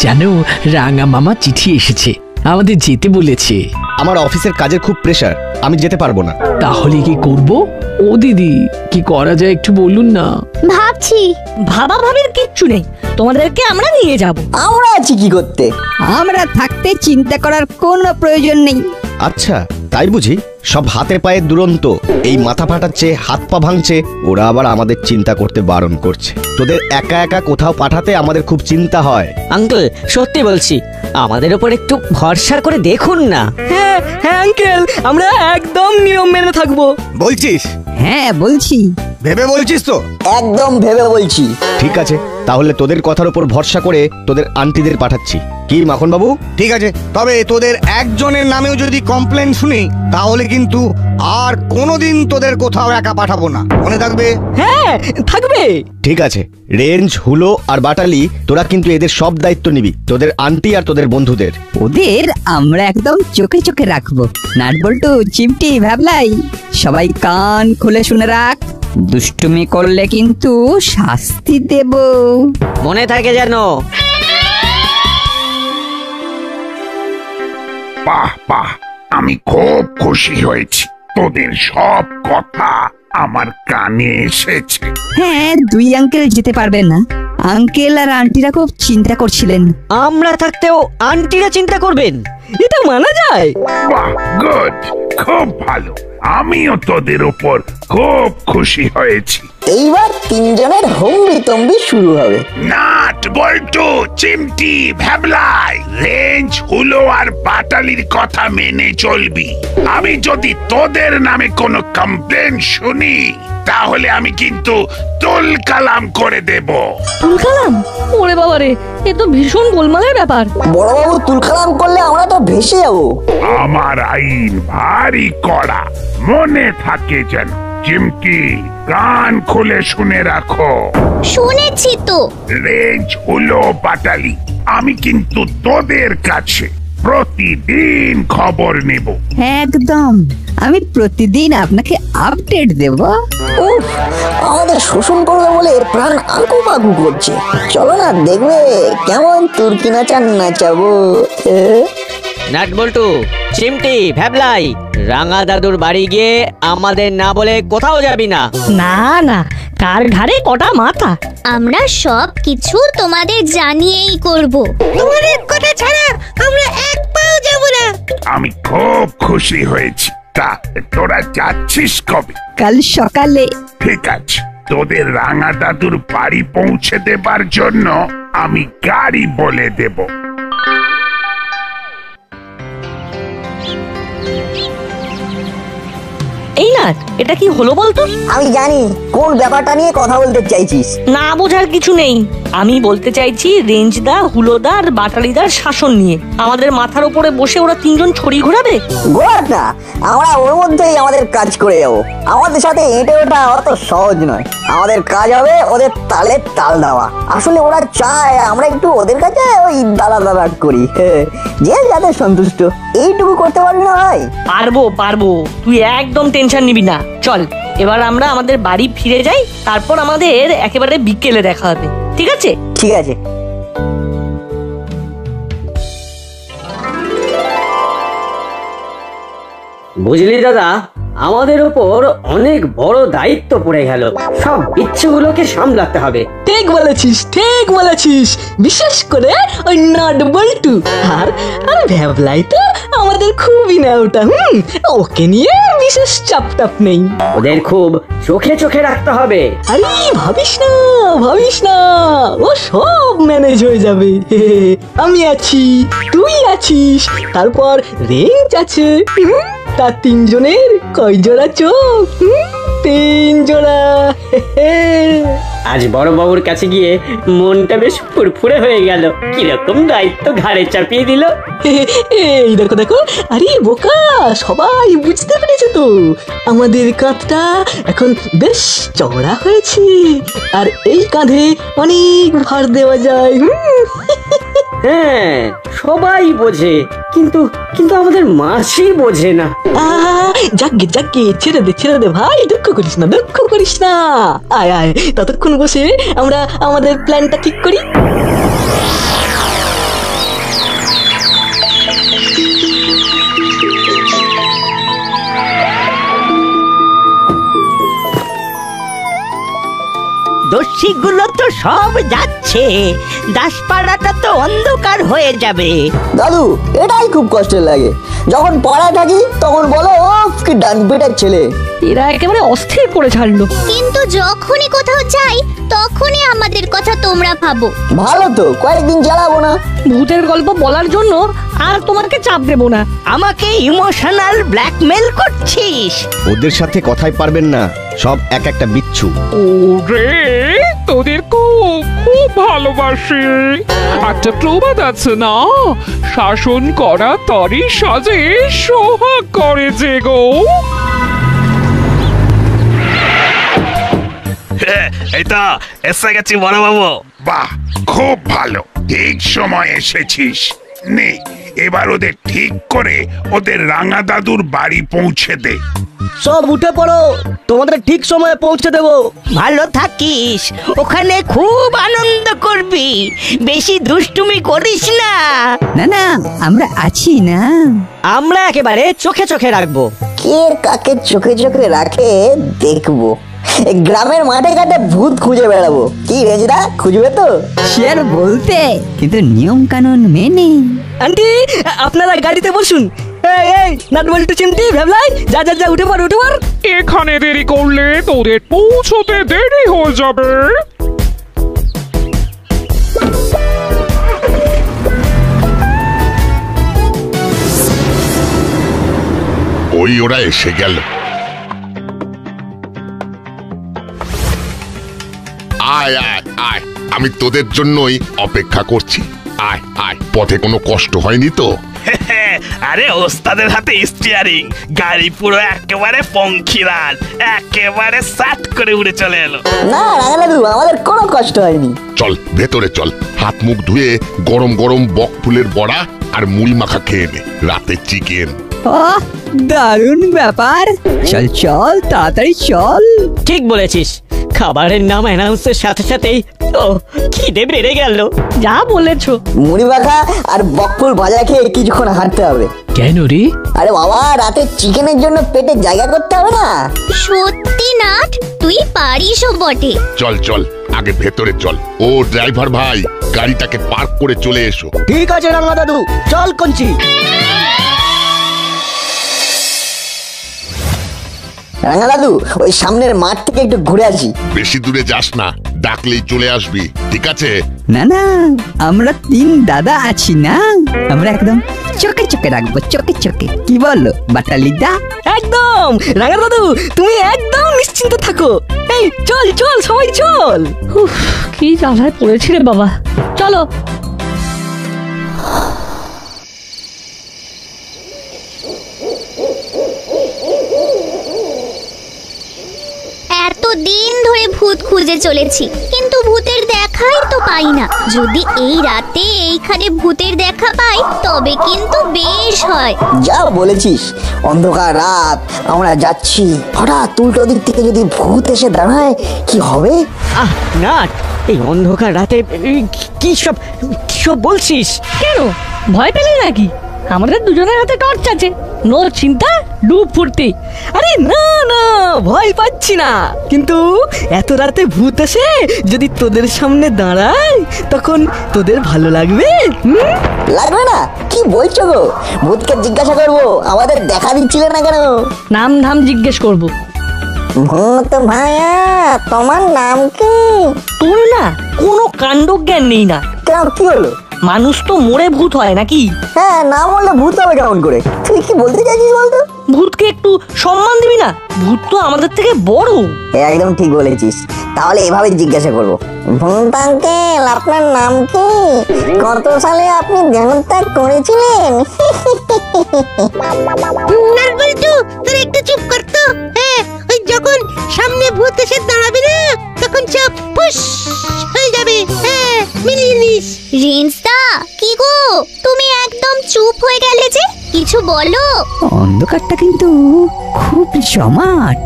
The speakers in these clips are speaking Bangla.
জানো, রাঙা মামা চিঠি এসেছে, আমাদের যেতে বলেছে। আমার অফিসের কাজের খুব প্রেসার, আমি যেতে পারবো না। তাহলে কি করব? ও দিদি, কি করা যায় একটু বলুন না। ভাবছি। ভাবা ভাবির কিচ্ছু নেই, তোমাদেরকে আমরা নিয়ে যাব। আমরা আছি কি করতে? আমরা থাকতে চিন্তা করার কোনো প্রয়োজন নেই। আচ্ছা তাই বুঝি? সব হাতে পায়ে দুরন্ত, এই মাথা ফাটাচ্ছে, হাত পা ভাঙছে, ওরা আবার আমাদের চিন্তা করতে বারণ করছে। তোদের একা একা কোথাও পাঠাতে আমাদের খুব চিন্তা হয়। আঙ্কেল সত্যি বলছি, আমাদের উপর একটু ভরসা করে দেখুন না। হ্যাঁ হ্যাঁ আঙ্কেল, আমরা একদম নিয়ম মেনে থাকবো। বলছিস? হ্যাঁ বলছি। ভেবে বলছিস তো? একদম ভেবে বলছি। ঠিক আছে, তাহলে তোদের কথার উপর ভরসা করে তোদের আন্টিদের পাঠাচ্ছি। কি মাখন বাবু? ঠিক আছে, তবে তোদের একজনের নামেও যদি কমপ্লেন শুনি তাহলে কিন্তু আর কোনোদিন তোদের কোথাও একা পাঠাবো না, মনে থাকবে? হ্যাঁ থাকবে। ঠিক আছে, রেঞ্জ, হুলো আর বাটালি, তোরা কিন্তু এদের সব দায়িত্ব নিবি, তোদের আন্টি আর তোদের বন্ধুদের। ওদের আমরা একদম চোখে চোখে রাখবো। নাটবল্টু, চিমটি, ভ্যাবলাই, সবাই কান খুলে শুনে রাখ। দুষ্টুমি করলে কিন্তু শাস্তি দেব, মনে থাকে যেন। বাহ বাহ, আমি খুব খুশি হয়েছি, তোদের সব কথা আমার কানে এসেছে। হ্যাঁ, দুই আঙ্কেল যেতে পারবেন না। আঙ্কেল আর আন্টিরা খুব চিন্তা করছিলেন। আমরা থাকতেও আন্টিরা চিন্তা করবেন? এটা মানা যায়? বাহ, গুড, খুব ভালো। আমিও তোদের উপর খুব খুশি হয়েছি। এইবার তিনজনের হম্বি তম্বি শুরু হবে। নাট, বল্টু, চিমটি, ভ্যাবলাই, রেঞ্জ, হুলো আর বাটালির কথা মেনে চলবি। আমি যদি তোদের নামে কোনো কমপ্লেন শুনি তাহলে আমি কিন্তু তুল কালাম করে দেব। তুল কালাম? ওরে বাবা রে, এ তো ভীষণ গোলমালের ব্যাপার। বড়বাবু তুল কালাম করলে আমরা তো ভেসে যাবো। আমার আইন ভারী কড়া, মনে থাকে যেন। চিমটি, কান খুলে শুনে রাখো। শুনেছি তো। রেঞ্জ, হুলো, বাটালি, আমি কিন্তু তোদের কাছে প্রতিদিন খবর নেব। একদম, আমি প্রতিদিন আপনাকে আপডেট দেব। উফ, আমাদের শোষণ করবে বলে প্রাণ আঁকু পাকু করছে। চলো না, দেখবে কেমন তুর্কি নাচা নাচাবো। নাট, বল্টু, চিমটি, ভ্যাবলাই, রাঙা দাদুর বাড়ি গিয়ে আমাদের না বলে কোথাও যাবি না। না না, কার ঘাড়ে কটা মাথা। আমরা সব কিছু তোমাদের জানিয়েই করব। তোমাদের কথা ছাড়া আমরা এক পাও যাব না। আমি খুব খুশি হয়েছি। তা তোরা যাচ্ছিস কবে? কাল সকালে। ঠিক আছে, তোদের রাঙা দাদুর বাড়ি পৌঁছে দেবার জন্য আমি গাড়ি বলে দেব। এই না, এটা কি হলো বলতো? আমি জানি কোন ব্যাপারটা নিয়ে কথা বলতে চাইছিস। না বোঝার কিছু নেই, আমি বলতে চাইছি রেঞ্জদা, হুলোদা আর বাটালিদার শাসন নিয়ে। আমাদের মাথার উপরে বসে ওরা তিনজন ছড়ি ঘোরাবে। ঘোরাক না, আমরা ওর মধ্যেই আমাদের কাজ করে যাবো। আমাদের সাথে হেঁটে ওঠা অত সহজ নয়। আমাদের কাজ হবে ওদের তালে তাল দেওয়া। আসলে ওরা চায় আমরা একটু ওদের কাছে ওই দাদা দাদা করি, যে যাদের সন্তুষ্ট। এইটুকু করতে পারবি না ভাই? পারবো পারবো, তুই একদম টেনশন নিবি না। চল এবার আমরা আমাদের বাড়ি ফিরে যাই, তারপর আমাদের একেবারে বিকেলে দেখা হবে, ঠিক আছে? ঠিক আছে। বুঝলি দাদা, আমাদের উপর অনেক বড় দায়িত্ব পড়ে গেল। সব ইচ্ছেগুলোকে সামলাতে হবে। ঠিক বলেছিস, ঠিক বলেছিস। বিশেষ করে ওই নাট, বল্টু আর ভ্যাবলাই তো আমাদের খুবই না ওটা। ওকে নিয়ে বিশেষ চাপ টাপ নেই। ওদের খুব চোখে চোখে রাখতে হবে। আরে ভাবিস না, ভাবিস না, ও সব ম্যানেজ হয়ে যাবে। আমি আছি, তুই আছিস, তারপর রেঞ্জ আছে। তার তিনজনের কয় জোড়া চোখ? 3 জোড়া। আজ বড় বাবুর কাছে গিয়ে মনটা বেশ ফুরফুরে হয়ে গেল। কিরকম দায়িত্ব ঘাড়ে চাপিয়ে দিল। এই দেখো দেখো, আরে বোকা, সবাই বুঝতে পেরেছে তো। আমাদের কাঁধটা এখন বেশ চওড়া হয়েছে, আর এই কাঁধে অনেক ভার দেওয়া যায়। হ্যাঁ, সবাই বোঝে, কিন্তু কিন্তু আমাদের মাসি বোঝে না। যাকে যাকে, ছেড়ে দে ভাই, দুঃখ করিস না, দুঃখ করিস না। আয় আয়, ততক্ষণ বসে আমরা আমাদের প্ল্যানটা ঠিক করি। দস্যিগুলো তো সব যাচ্ছে, দাসপাড়াটা তো অন্ধকার হয়ে যাবে। দাদু এটাই খুব কষ্টের লাগে, যখন পাড়ায় থাকি তখন বলো ও কি ডান পেটার ছেলে। এরা একেবারে অস্থির করে ছাড়লো। কিন্তু যখনই কোথাও যাই তখনই আমাদের কথা তোমরা ভাবো। ভালো তো, কয়েকদিন জ্বালাবো না। ভূতের গল্প বলার জন্য আর তোমাকে চাপ দেবো না। আমাকে ইমোশনাল ব্ল্যাকমেল করছিস? ওদের সাথে কথাই পারবেন না, সব এক একটা বিচ্ছু। ওরে তোদের খুব খুব ভালোবাসি। একটা প্রবাদ আছে না, শাসন করা তরি সাজে সোহাগ করে যে গো। এই তো এসে গেছি বড় বাবু। বাহ, খুব ভালো, ঠিক সময় এসেছিস। নে এবার ওদের ঠিক করে ওদের রাঙা দাদুর বাড়ি পৌঁছে দে। সব উঠে পড়ো, তোমাদের ঠিক সময়ে পৌঁছে দেবো। ভালো থাকিস, ওখানে খুব আনন্দ করবি, বেশি দুষ্টুমি করিস না। না না, আমরা আছি না। আমরা একেবারে চোখে চোখে রাখবো। কে কাকে চোখে চোখে রাখে দেখবো। এই গ্রামের মাঠে ঘাটে ভূত খুঁজে বেড়াবো। কি রেজদা, খুঁজবে তো? শেয়ার বলতে, কিন্তু নিয়ম কানুন মেনে। আন্টি আপনারা গাড়িতে বসুন। এই এই নাটবল্টু চিমটি ভেবলাই, যা যা যা উঠে পড় উঠে পড়। এখানে দেরি করলে তোদের পৌঁছতে দেরি হয়ে যাবে। ওই ওরা এসে গেল। আয় আয় আয়, আমি তোদের জন্যই অপেক্ষা করছি। আয় আয়, পথে কোনো কষ্ট হয়নি তো? আরে ওস্তাদের হাতে স্টিয়ারিং, গাড়ি পুরো একেবারে পঙ্খিরাল, একেবারে সাট করে উড়ে চলে এলো। না রাঙা দাদু, আমাদের কোনো কষ্ট হয়নি। চল ভেতরে চল, হাত মুখ ধুয়ে গরম গরম বক ফুলের বড়া আর মুড়ি মাখা খেয়ে নে, রাতে চিকেন। দারুণ ব্যাপার। চল চল, তাড়াতাড়ি চল। ঠিক বলেছিস, খাবারের নাম অ্যানাউন্সের সাথে সাথেই তো খিদে বেড়ে গেল। যা বলেছো। মুড়ি মাখা আর বকফুল ভাজা খেয়ে কিছুক্ষণ হাঁটতে হবে। কেন রে? আরে বাবা, রাতে চিকেনের জন্য পেটে জায়গা করতে হবে না। সত্যি নাট, তুই পারিসও বটে। চল চল, আগে ভেতরে চল। ও ড্রাইভার ভাই, গাড়িটাকে পার্ক করে চলে এসো। ঠিক আছে রাঙা দাদু, চল কঞ্চি। রাঙা দাদু, ওই সামনের মাঠ থেকে একটু ঘুরে আসি। বেশি দূরে যাস না, ডাকলেই চলে আসবি, ঠিক আছে? না না, আমরা তিন দাদা আছি না, আমরা একদম চোখে চোখে রাখবো, চোখে চোখে। কি বলো বাটালিদা? একদম রাঙা দাদু, তুমি একদম নিশ্চিন্ত থাকো। এই চল চল, সবাই চল। কি জ্বালায় পড়েছি রে বাবা, চলো। এতদিন ধরে ভূত খুঁজে চলেছি, কিন্তু ভূতের দেখাই তো পাই না। যদি এই রাতে এইখানে ভূতের দেখা পাই তবে কিন্তু বেশ হয়। যা বলেছিস, অন্ধকার রাত, আমরা যাচ্ছি, হঠাৎ উল্টো দিক থেকে যদি ভূত এসে দাঁড়ায় কি হবে? আহ নাট, এই অন্ধকার রাতে কি সব বলছিস? কেন, ভয় পেলে নাকি? আমাদের দুজনের হাতে টর্চ আছে, নো চিন্তা, ডুব ফুর্তি। আরে না না, ভয় পাচ্ছি না, কিন্তু এত রাতে ভূত এসে যদি তোদের সামনে দাঁড়ায় তখন তোদের ভালো লাগবে? লাগবে না? কি বলছো গো? ভূতকে জিজ্ঞাসা করবো আমাদের দেখা দিচ্ছিলে না কেন? নাম ধাম জিজ্ঞেস করবো। ভূত ভাইয়া, তোমার নাম কি? তোর না কোনো কাণ্ড জ্ঞান নেই না। কেন, কি হলো? মানুষ তো মরে ভূত হয় নাকি? হ্যাঁ, না মরলে ভূত হবে কেমন করে? তুই কি বলতে চাইছিস বলতো? ভূতকে একটু সম্মান দিবি না? ভূত তো আমাদের থেকে বড়। একদম ঠিক বলেছিস। তাহলে এভাবে জিজ্ঞাসা করবো, ভূত আঙ্কেল আপনার নাম কি? কত সালে আপনি দেহত্যাগ করেছিলেন? নাটবল্টু, তোর একটু চুপ কর তো। হ্যাঁ, ওই যখন সামনে ভূত এসে দাঁড়াবে না, তখন চুপ ফুস হয়ে যাবে। হ্যাঁ, মিলিয়ে নিস। রিন্সদা, কি গো, তুমি একদম চুপ হয়ে গেলে যে, কিছু বলো। অন্ধকারটা কিন্তু খুব জমাট।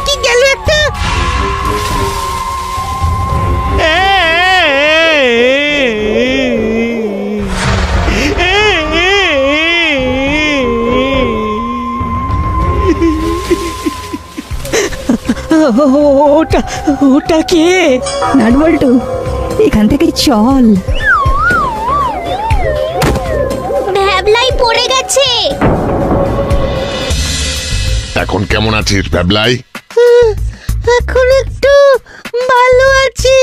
কি গেল একটা? ওটা ওটা কে? নাটবল্টু, এখান থেকে চল। ভ্যাবলাই পড়ে গেছে। এখন কেমন আছিস ভ্যাবলাই? এখন একটু ভালো আছি।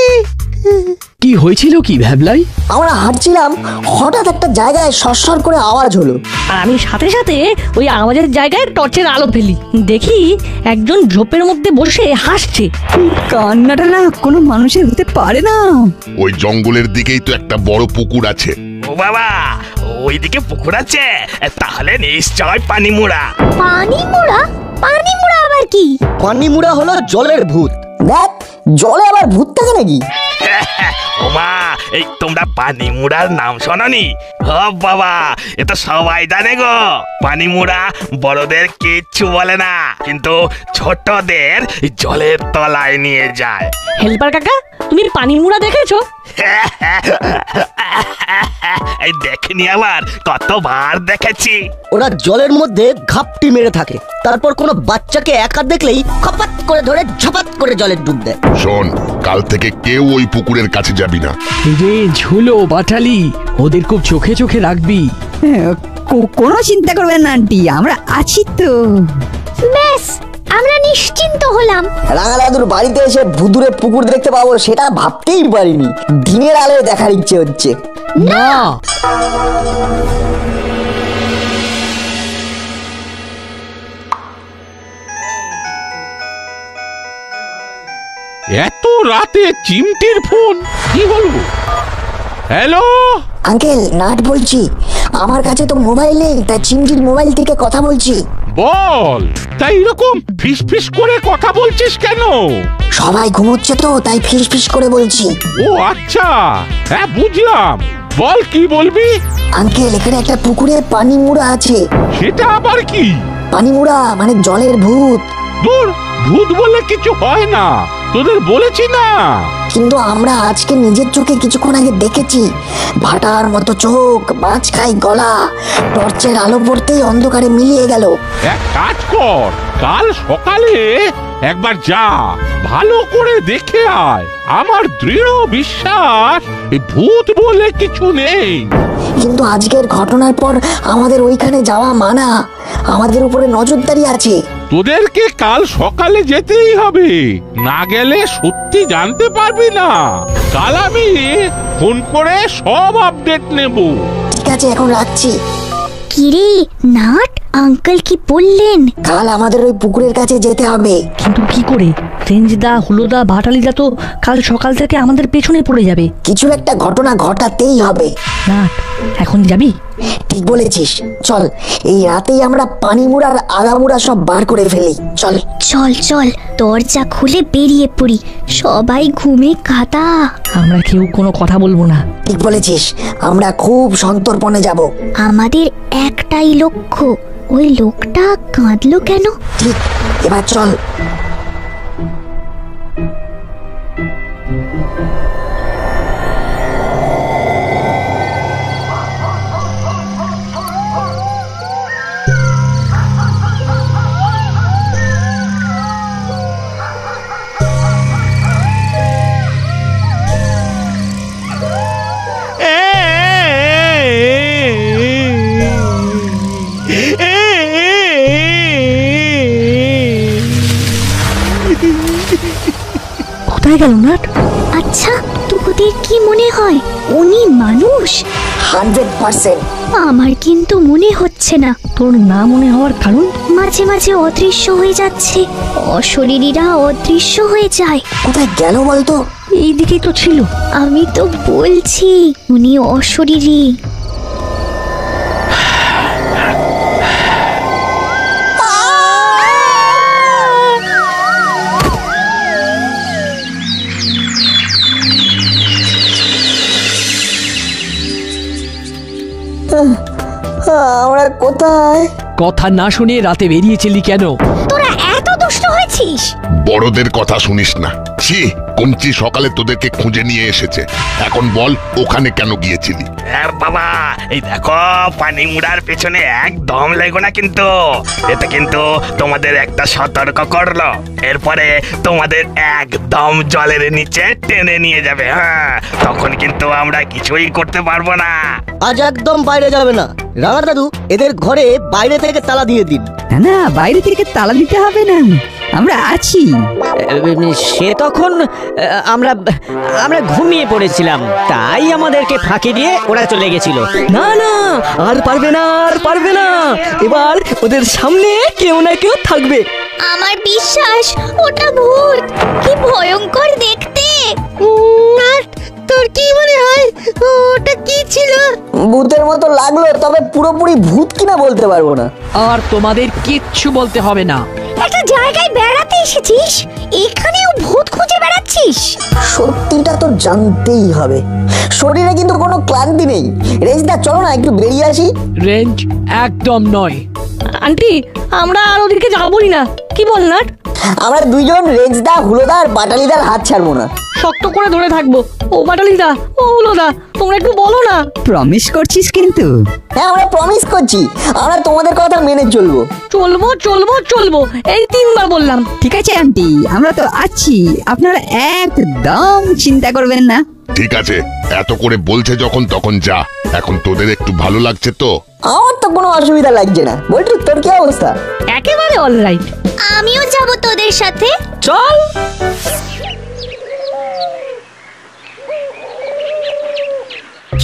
কি হয়েছিল কি ভ্যাবলাই? আমরা হাঁটছিলাম, হঠাৎ একটা জায়গায় সরসর করে আওয়াজ হলো। আর আমি সাথে সাথে ওই আওয়াজের জায়গায় টর্চের আলো ফেলি, দেখি একজন ঝোপের মধ্যে বসে হাসছে। কান্নাটা না কোনো মানুষের হতে পারে না। ওই জঙ্গলের দিকেই তো একটা বড় পুকুর আছে। ও বাবা, ওইদিকে পুকুর আছে, তাহলে নিশ্চয় পানিমুড়া। পানিমুড়া? পানিমুড়া আবার কি? পানিমুড়া হলো জলের ভূত। দেখ, জলে আবার ভূত থাকে নাকি? ওমা, এই তোমরা পানিমুড়ার নাম শোনোনি? ও বাবা, এ তো সবাই জানে গো। পানিমুড়া বড়দের কিচ্ছু বলে না, কিন্তু ছোটদের জলের তলায় নিয়ে যায়। হেল্পার কাকা, তুমি পানিমুড়া দেখেছো? এই দেখিনি, আবার কতবার দেখেছি। ওরা জলের মধ্যে ঘাপটি মেরে থাকে, তারপর কোনো বাচ্চাকে একা দেখলেই খপাত করে ধরে ঝপাত করে জলে ডুব দেয়। শোন, কাল থেকে কেউ ওই পুকুরের কাছে যাবি না। রে ঝুলো বাটালি, ওদের খুব চোখে চোখে রাখবি। কোনো চিন্তা করবেন না আন্টি, আমরা আছি তো। ব্যাস, আমরা নিশ্চিন্ত হলাম। রাঙা দাদুর বাড়িতে এসে ভুতুরে পুকুর দেখতে পাবো সেটা ভাবতেই পারিনি। দিনের আলোয় দেখার ইচ্ছে হচ্ছে। না, এত রাতে চিমটির ফোন কি হলো? হ্যালো আঙ্কেল, নাট বলছি। আমার কাছে তো মোবাইল নেই, তাই চিমটির মোবাইল থেকে কথা বলছি। বল, তাই এরকম ফিস ফিস করে কথা বলছিস কেন? সবাই ঘুমোচ্ছে তো, তাই ফিস ফিস করে বলছি। ও আচ্ছা, হ্যাঁ বুঝলাম। বল, কি বলবি? আঙ্কেল, এখানে একটা পুকুরে পানিমুড়া আছে। সেটা আবার কি? পানিমুড়া মানে জলের ভূত। দূর, ভূত বলে কিছু হয় না, তোদের বলেছি না। কিন্তু আমরা আজকে নিজের চোখে কিছুক্ষণ আগে দেখেছি। ভাটার মতো চোখ, মাছ খাই গলা, টর্চের আলো পড়তেই অন্ধকারে মিলিয়ে গেল। এক কাজ কর, কাল সকালে একবার যা, ভালো করে দেখে আয়। আমার দৃঢ় বিশ্বাস ভূত বলে কিছু নেই। কিন্তু আজকের ঘটনার পর আমাদের ওইখানে যাওয়া মানা, আমাদের উপরে নজরদারি আছে। তোদেরকে কাল সকালে যেতেই হবে, না গেলে সত্যি জানতে পারবি না। কাল আমি ফোন করে সব আপডেট নেব। ঠিক আছে, এখন রাখছি। কিরে নাট, আঙ্কেল কি বললেন? কাল আমাদের ওই পুকুরের কাছে যেতে হবে। কিন্তু কি করে? রেঞ্জদা, হুলোদা, ভাটালিদা তো কাল সকাল থেকে আমাদের পেছনে পড়ে যাবে। কিছু একটা ঘটনা ঘটাতেই হবে। না, এখন যাবি? ঠিক বলেছিস, চল এই রাতেই আমরা পানিমুড়ার আগামুড়া সব বার করে ফেলি। চল চল চল, দরজা খুলে বেরিয়ে পড়ি। সবাই ঘুমে কাঁদা। আমরা কেউ কোনো কথা বলবো না। ঠিক বলেছিস, আমরা খুব সন্তর্পণে যাব। আমাদের একটাই লক্ষ্য। ওই লোকটা কাঁদলো কেন? ঠিক, এবার চল। কোথায় গেল নাট? আচ্ছা, তোদের কি মনে হয় উনি মানুষ? 100%। আমার কিন্তু মনে হচ্ছে না। তোর না মনে হওয়ার কারণ? মাঝে মাঝে অদৃশ্য হয়ে যাচ্ছে, অশরীরীরা অদৃশ্য হয়ে যায়। কোথায় গেল বলতো? এই দিকেই তো ছিল। আমি তো বলছি উনি অশরীরী। আমরা কোথায়? কথা না শুনে রাতে বেরিয়েছিলি কেন? তোরা এত দুষ্ট হয়েছিস? বড়দের কথা শুনিস না, ছি, কমচি সকালে তোদেরকে খুঁজে নিয়ে এসেছে। এখন বল ওখানে কেন গিয়েছিলি? বাবা এই দেখো পানি মুড়ার পেছনে একদম লেগো না কিন্তু, এটা কিন্তু তোমাদের একটা সতর্ক করলো। এরপরে তোমাদের একদম জলের নিচে টেনে নিয়ে যাবে। হ্যাঁ, তখন কিন্তু আমরা কিছুই করতে পারবো না। আজ একদম বাইরে যাবে না রাঙা দাদু, এদের ঘরে বাইরে থেকে তালা দিয়ে দিন। না, বাইরে থেকে তালা দিতে হবে না, আমরা আছি। সে তখন আমরা আমরা ঘুমিয়ে পড়েছিলাম, তাই আমাদেরকে ফাঁকি দিয়ে ওরা চলে গেছিল। না না, আর পারবে না, আর পারবে না। এবার ওদের সামনে কেউ না কেউ থাকবে। আমার বিশ্বাস ওটা ভূত। কি ভয়ঙ্কর দেখতে। তোর কি মনে হয় ওটা কি ছিল? ভূতের মতো লাগলো, তবে পুরোপুরি ভূত কিনা বলতে পারবো না। আর তোমাদের কিচ্ছু বলতে হবে না। একটা জায়গায় বেড়াতে এসেছিস, এখানেও ভূত খুঁজে বেড়াচ্ছিস? সত্যিটা তো জানতেই হবে। শরীরে কিন্তু কোনো ক্লান্তি নেই। রেঞ্জদা চলো না একটু বেরিয়ে আসি। রেঞ্জ একদম নয়। আন্টি, আমরা আর ওদিকে যাবই না, কি বল না? আমরা দুইজন রেঞ্জদা, হুলোদা আর বাটালিদার হাত ছাড়বো না। শক্ত করে ধরে থাকবো। ও বাটালিদা, ও হুলোদা, তোমরা একটু বলো না। প্রমিস করছিস কিন্তু? হ্যাঁ, আমরা প্রমিস করছি, আমরা তোমাদের কথা মেনে চলবো। চলবো চলবো চলবো, এই 3 বার বললাম। ঠিক আছে আন্টি, আমরা তো আছি, আপনারা একদম চিন্তা করবেন না। ঠিক আছে, এত করে বলছে যখন তখন যা। এখন তোদের একটু ভালো লাগছে তো? আমার তো কোনো অসুবিধা লাগছে না। বলটু, তোর কি অবস্থা? একেবারে অলরাইট। আমিও যাব তোদের সাথে। চল।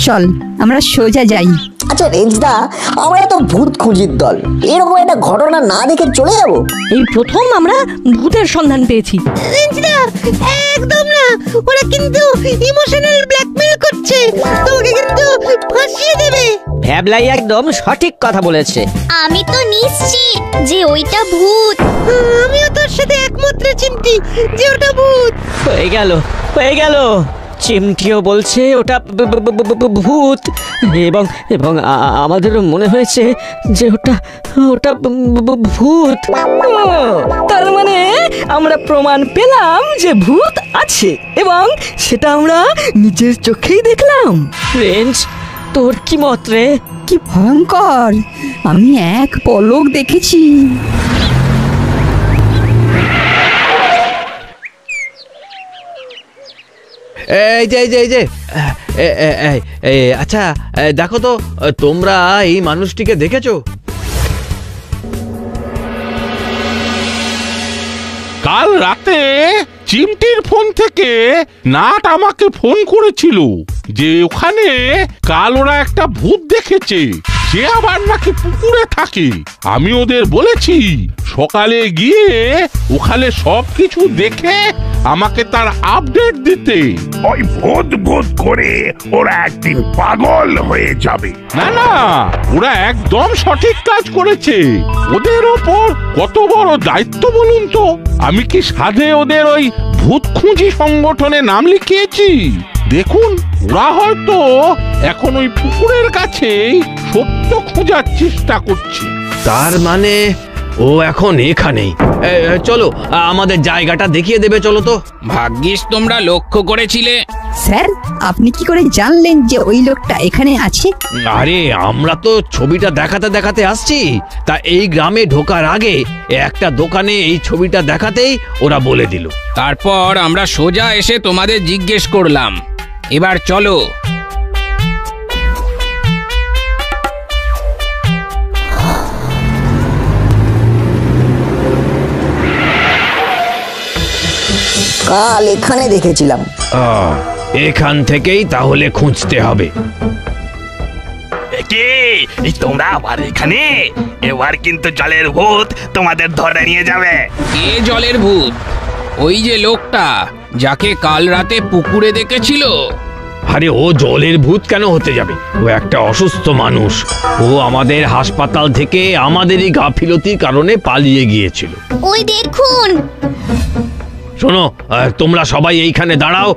চল, আমরা সোজা যাই। আচ্ছা রেঞ্জদা, আমরা তো ভূত খুঁজির দল, এরকম একটা ঘটনা না দেখে চলে যাব? এই প্রথম আমরা ভূতের সন্ধান পেয়েছি। একদম না, ওরা কিন্তু ইমোশনাল ব্ল্যাকমেল করছে, তোমাকে কিন্তু ফাঁসিয়ে দেবে। ভ্যাবলাই একদম সঠিক কথা বলেছে। আমি তো নিশ্চিত যে ওইটা ভূত। আমিও তোর সাথে একমত রে চিমটি, যে ওটা ভূত। হয়ে গেল, হয়ে গেল। চিমটিও বলছে ওটা ভূত, এবং এবং আমাদেরও মনে হয়েছে যে ওটা ওটা ভূত। তার মানে আমরা প্রমাণ পেলাম যে ভূত আছে, এবং সেটা আমরা নিজের চোখেই দেখলাম। রেঞ্জ, তোর কি মত রে? কি ভয়ঙ্কর, আমি এক পলক দেখেছি। আচ্ছা দেখো তো, তোমরা এই মানুষটিকে দেখেছো? কাল রাতে চিমটির ফোন থেকে নাট আমাকে ফোন করেছিল যে ওখানে কাল ওরা একটা ভূত দেখেছে, সে আবার নাকি পুকুরে থাকে। আমি ওদের বলেছি সকালে গিয়ে ওখানে সবকিছু দেখে আমাকে তার আপডেট দিতে। ওই ভূত ভূত করে ওরা একদিন পাগল হয়ে যাবে। না না, ওরা একদম সঠিক কাজ করেছে। ওদের ওপর কত বড় দায়িত্ব বলুন তো। আমি কি সাধে ওদের ওই ভূত খুঁজি সংগঠনে নাম লিখিয়েছি। দেখুন, ওরা হয়তো এখন ওই পুকুরের কাছেই সত্য খোঁজার চেষ্টা করছে। তার মানে ও এখন এখানেই। চলো, আমাদের জায়গাটা দেখিয়ে দেবে, চলো তো। ভাগ্যিস তোমরা লক্ষ্য করেছিলে। স্যার, আপনি কি করে জানলেন যে ওই লোকটা এখানে আছে? আরে আমরা তো ছবিটা দেখাতে দেখাতে আসছি, তা এই গ্রামে ঢোকার আগে একটা দোকানে এই ছবিটা দেখাতেই ওরা বলে দিল। তারপর আমরা সোজা এসে তোমাদের জিজ্ঞেস করলাম। এবার চলো। কাল এখানে দেখেছিলাম। এখান থেকেই তাহলে খুঁজতে হবে। কে তোমরা আবার এখানে? এবার কিন্তু জলের ভূত তোমাদের ধরে নিয়ে যাবে। কে জলের ভূত? ওই যে লোকটা যাকে কাল রাতে পুকুরে দেখেছিল। আরে ও জলের ভূত কেন হতে যাবে? ও একটা অসুস্থ মানুষ। ও আমাদের হাসপাতাল থেকে আমাদেরই গাফিলতির কারণে পালিয়ে গিয়েছিল। ওই দেখুন। শোনো, তোমরা সবাই এইখানে দাঁড়াও,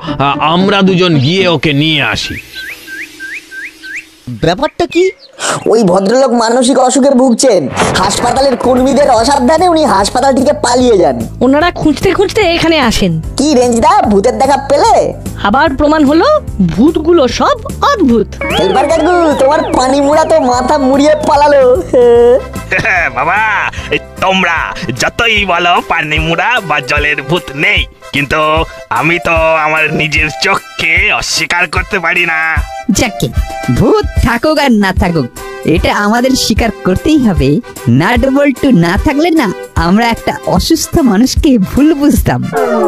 আমরা দুজন গিয়ে ওকে নিয়ে আসি। ব্যাপারটা কি? ওই ভদ্রলোক মানসিক অসুখে ভুগছেন। হাসপাতালের কর্মীদের অসাবধানে উনি হাসপাতাল থেকে পালিয়ে যান। ওনারা খুঁজতে খুঁজতে এখানে আসেন। কি রেঞ্জদা, ভূতের দেখা পেলে? আবার প্রমাণ হলো ভূতগুলো সব অদ্ভুত। হেলপার কাকু, তোমার পানি মুড়া তো মাথা মুড়িয়ে পালালো। বাবা, তোমরা যতই বলো পানি মুড়া বা জলের ভূত নেই, কিন্তু আমি তো আমার নিজের চোখকে অস্বীকার করতে পারি না। যাকে ভূত থাকুক আর না থাকুক, এটা আমাদের স্বীকার করতেই হবে। নাট বল্টু না থাকলে না আমরা একটা অসুস্থ মানুষকে ভুল বুঝতাম।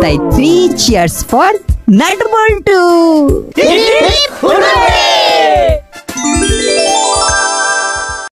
তাই 3 cheers ফর নাট বল্টু।